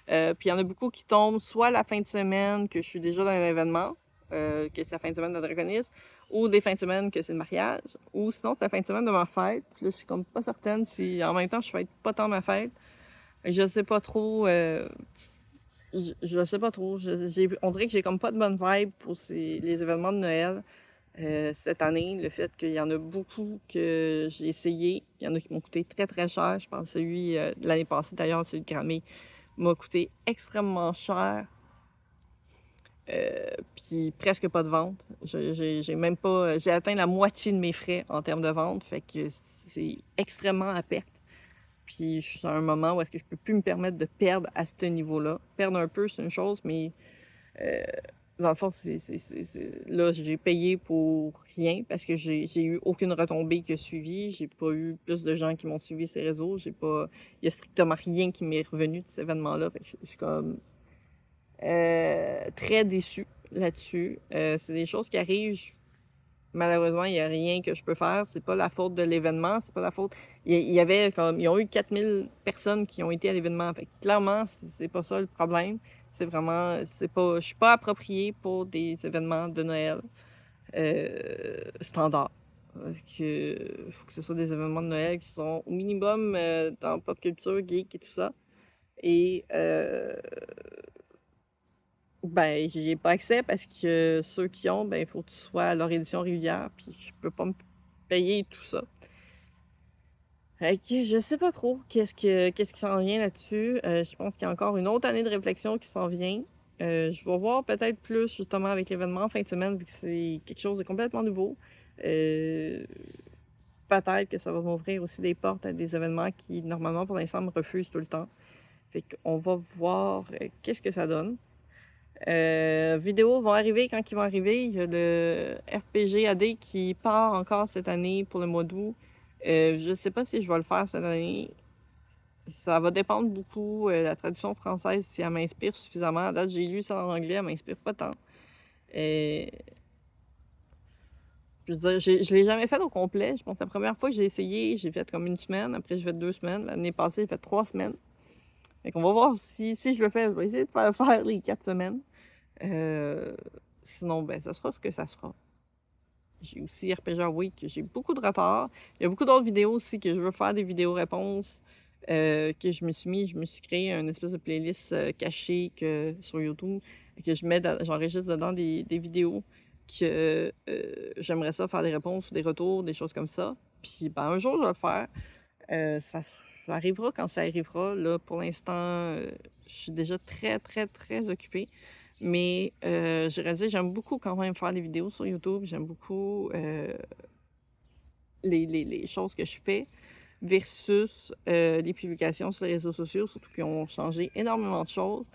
Puis il y en a beaucoup qui tombent soit la fin de semaine, que je suis déjà dans un événement, que c'est la fin de semaine de Draconis, ou des fins de semaine que c'est le mariage, ou sinon c'est la fin de semaine de ma fête. Puis là, je suis comme pas certaine si en même temps je fête pas tant ma fête. Je sais pas trop. Je sais pas trop. On dirait que j'ai comme pas de bonne vibe pour les événements de Noël cette année. Le fait qu'il y en a beaucoup que j'ai essayé. Il y en a qui m'ont coûté très très cher. Je pense que celui de l'année passée d'ailleurs, celui de Grammy, m'a coûté extrêmement cher. Puis presque pas de vente. J'ai même pas. J'ai atteint la moitié de mes frais en termes de vente. Fait que c'est extrêmement à perte. Puis je suis à un moment où est-ce que je peux plus me permettre de perdre à ce niveau-là. Perdre un peu, c'est une chose, mais dans le fond, là, j'ai payé pour rien parce que j'ai eu aucune retombée qui a suivi. J'ai pas eu plus de gens qui m'ont suivi ces réseaux. Il y a strictement rien qui m'est revenu de cet événement-là. Fait que je suis comme très déçue là-dessus. C'est des choses qui arrivent. Malheureusement, il n'y a rien que je peux faire. C'est pas la faute de l'événement, c'est pas la faute. Il y avait comme. Ils ont eu 4000 personnes qui ont été à l'événement. Fait que clairement, c'est pas ça le problème. C'est vraiment. Je suis pas appropriée pour des événements de Noël standard. Parce que faut que ce soit des événements de Noël qui sont au minimum dans pop culture, geek et tout ça. Et ben, j'y ai pas accès parce que ceux qui ont, ben, il faut que tu sois à leur édition régulière, puis je peux pas me payer tout ça. Fait que je sais pas trop qu'est-ce qui s'en vient là-dessus. Je pense qu'il y a encore une autre année de réflexion qui s'en vient. Je vais voir peut-être plus justement avec l'événement en fin de semaine, vu que c'est quelque chose de complètement nouveau. Peut-être que ça va m'ouvrir aussi des portes à des événements qui, normalement, pour l'instant, me refusent tout le temps. Fait qu'on va voir qu'est-ce que ça donne. Vidéos vont arriver quand ils vont arriver. Il y a le RPG AD qui part encore cette année pour le mois d'août. Je sais pas si je vais le faire cette année. Ça va dépendre beaucoup de la traduction française, si elle m'inspire suffisamment. À date, j'ai lu ça en anglais, elle m'inspire pas tant. Je veux dire, je l'ai jamais fait au complet. Je pense que la première fois que j'ai essayé, j'ai fait comme 1 semaine. Après, j'ai fait 2 semaines. L'année passée, j'ai fait 3 semaines. Fait qu'on va voir si je le fais. Je vais essayer de faire les 4 semaines. Sinon, ben, ça sera ce que ça sera. J'ai aussi RPG Week, j'ai beaucoup de retard. Il y a beaucoup d'autres vidéos aussi que je veux faire des vidéos-réponses que je me suis mis. Je me suis créé une espèce de playlist cachée sur YouTube que j'enregistre dedans des vidéos que j'aimerais ça faire des réponses, des retours, des choses comme ça. Puis ben, un jour, je vais le faire. Ça arrivera quand ça arrivera. Là, pour l'instant, je suis déjà très, très, très occupée. Mais je dire, j'aime beaucoup quand même faire des vidéos sur YouTube. J'aime beaucoup les choses que je fais versus les publications sur les réseaux sociaux, surtout qu'ils ont changé énormément de choses.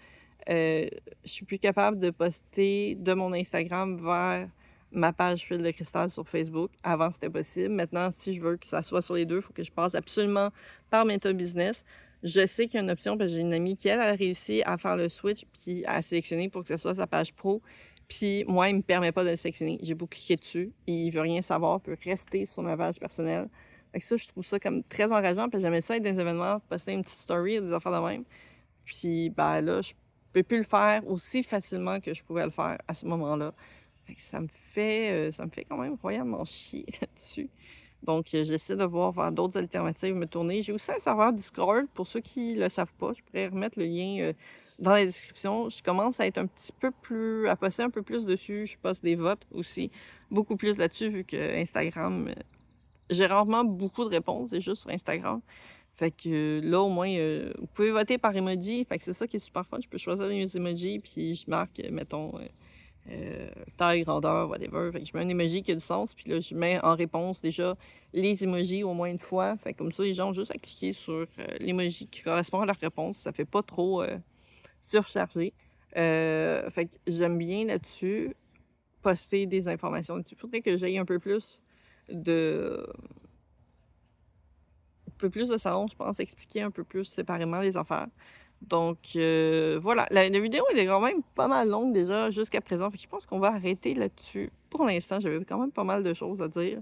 Je suis plus capable de poster de mon Instagram vers ma page Fil de cristal sur Facebook. Avant, c'était possible. Maintenant, si je veux que ça soit sur les deux, il faut que je passe absolument par Meta Business. Je sais qu'il y a une option parce que j'ai une amie qui, elle, a réussi à faire le switch puis à sélectionner pour que ce soit sa page pro. Puis moi, il me permet pas de le sélectionner. J'ai beau cliquer dessus et il veut rien savoir, il veut rester sur ma page personnelle. Fait que ça, je trouve ça comme très engageant. Puis j'aimais ça être dans des événements, poster une petite story, des affaires de même. Puis ben là, je peux plus le faire aussi facilement que je pouvais le faire à ce moment-là. Fait que ça me fait quand même royalement chier là-dessus. Donc, j'essaie de voir vers d'autres alternatives me tourner. J'ai aussi un serveur Discord, pour ceux qui le savent pas, je pourrais remettre le lien, dans la description. Je commence à être un petit peu plus à passer un peu plus dessus. Je passe des votes aussi, beaucoup plus là-dessus vu que Instagram, j'ai rarement beaucoup de réponses, c'est juste sur Instagram. Fait que là, au moins, vous pouvez voter par emoji. Fait que c'est ça qui est super fun. Je peux choisir les emojis, puis je marque, mettons, taille, grandeur, whatever. Fait que je mets un emoji qui a du sens, puis là, je mets en réponse déjà les emojis au moins une fois. Fait que comme ça, les gens ont juste à cliquer sur l'emoji qui correspond à leur réponse. Ça fait pas trop surchargé. Fait que j'aime bien là-dessus poster des informations là-dessus. Faudrait que j'aille de un peu plus de salon, je pense, expliquer un peu plus séparément les affaires. Donc, voilà, la vidéo elle est quand même pas mal longue déjà jusqu'à présent, fait que je pense qu'on va arrêter là-dessus. Pour l'instant, j'avais quand même pas mal de choses à dire,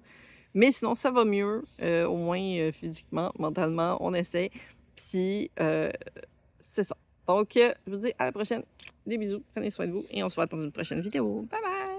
mais sinon ça va mieux, au moins, physiquement, mentalement, on essaie, puis, c'est ça. Donc, je vous dis à la prochaine. Des bisous, prenez soin de vous et on se voit dans une prochaine vidéo. Bye bye!